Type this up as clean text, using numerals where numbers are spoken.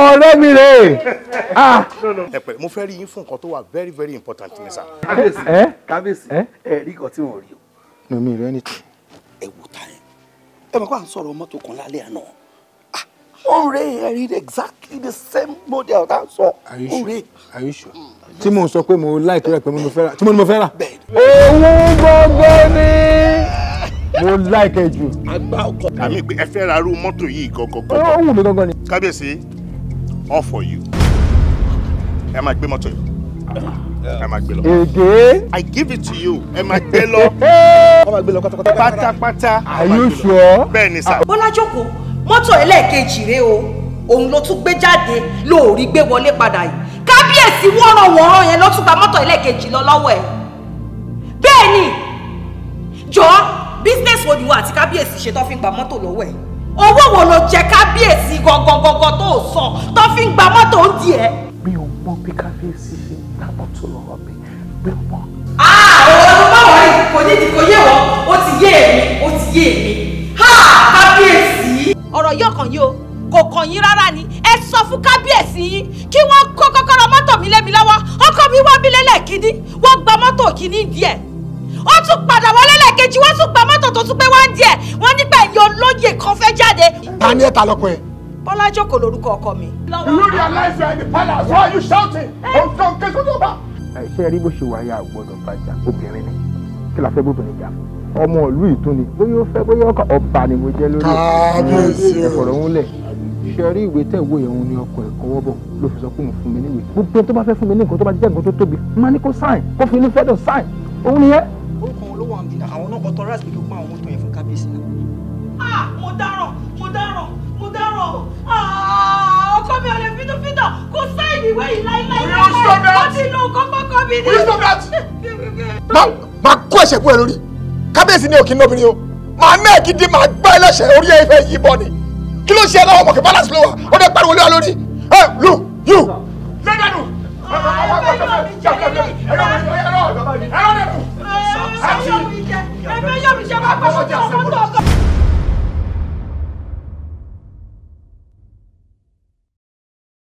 ọ̀rẹ́ mi rè. ẹ̀pẹ̀ mo fẹ́ rí yín fún nǹkan tó wà very very important ní sà. kábíyèsí rí nǹkan tí wọ́n rí o. no mi rẹ nìtì. ẹ wò tá ẹ mọ̀ pé à ń sọ̀rọ̀ mọ́tò kan lálẹ́ àná wọ́n rẹ̀ ẹ rí exactly the same model tá a sọ. Are you sure? tí mo sọ pé mo like rẹ pé mo fẹ́ rà tí mo ní mo fẹ́ rà. owó gbọ́ngàn ni mo like ẹ jù. àgbà ọkọ. àmì pé ẹ fẹ́ ra irú mọ́tò yìí gọ́gọ́gọ́. ó wù mí gángan ni. kábíyèsí all for you. ẹ máa gbé mọ́tò yìí. ẹ máa gbé lọ. èdè. I give it to you. ẹ máa gbé lọ. wọ́n máa gbé lọ pátápátá. Are you sure? bẹ́ẹ̀ ni sà. Bọ́lá jókòó mọ́tò ẹlẹ́ẹ̀kejì rèé o òun ló tún gbé jáde lóòrí gbé wọlé padà yìí kábíyèsí wọ́nrọ̀wọ́nrọ̀ yẹn ló tún gba mọ́tò ẹlẹ́ẹ̀kejì lọ lọ́wọ́ ẹ̀ bẹ́ẹ̀ ni jọ business wo ni wọ́n àti kábíyèsí ṣe tó fi ń gba mọ́tò lọ́wọ́ ẹ̀ owó wo ló jẹ kábíyèsí gangan tó sọ tó fi ń gba mọ́tò ń di ẹ̀. mi ò mọ bí kábíyèsí ṣe ń gba mọ́tò lọ́wọ́ mi ò mọ. ọ̀rọ̀ bá wọ̀ ẹ́ kò ní ti kò yé wọ́n ó ti yé èmi kábíyèsí. ọ̀rọ̀ yóò kàn yín o kò kàn yín rárá ni ẹ sọ fún kábíyèsí yín kí wọ́n kó kọ́kọ́rọ́ mọ́tò mi lé mi lọ́wọ́ ọkọ mi wá bí lẹ́lẹ́kìnní wọ́n gba mọ́tò kìíní díẹ̀ ó tún padà wọlé lẹ́ẹ̀kejì wọ́n tún gba mọ́tò tó tún pé wá ń díẹ̀ wọ́n nígbà ẹ̀yìn olóyè kan fẹ́ jáde. ta ni ẹ ta lọkọ ẹ. Bọ́lá jókòó lórúkọ ọkọ mi. You realize you are in the palace. Why are you shouting? Nǹkan kẹ́kọ̀ọ́ tó bá. ṣé rí bó ṣe wáyé àgbọ̀dọ̀ bàjá obìnrin ni kí la fẹ́ bóbìnrin jà ọmọ ìlú ìtúni bóyá ó fẹ́ bóyá ọba ni mo jẹ́ lórí ẹ̀fọ̀rọ̀ ń lẹ̀ ṣe rí ìwé tẹ̀ wò yẹn ni ọkọ̀ ẹ̀kọ́ wọ́bọ̀ ló fi sọ pé òun fún mi níwèé gbogbo tó bá fẹ́ fún mi ní nǹkan tó bá jẹ́ nǹkan tó tóbi máa ní kó sáìn kó fi ní fẹ́dọ̀ sáìn òun nìyẹn. orúkọ wọn ló wà ń bí àwọn náà authorize pé kí ó pa àwọn mọ́tò yẹn fún kábíyèsí náà. mo dáràn ọkọ mi ò lè fídùfídọ̀ kò sáìn ìwé yìí láíláí ó ti nu kọ́kọ́kọ́ mi ní. máa kó ẹ̀ṣẹ̀ fún ẹ lórí kábíyèsí ní òkè lóbìnrin o máa ná ẹ̀gídí máa gbá ẹlẹ́ṣẹ̀ orí ẹ̀fẹ̀ yìí bọ́ ni kí ló ṣe ẹ lọ́wọ́ mọ̀kẹ́ balance ló wà ó dẹ́ pariwo lé wa lórí ẹ lu you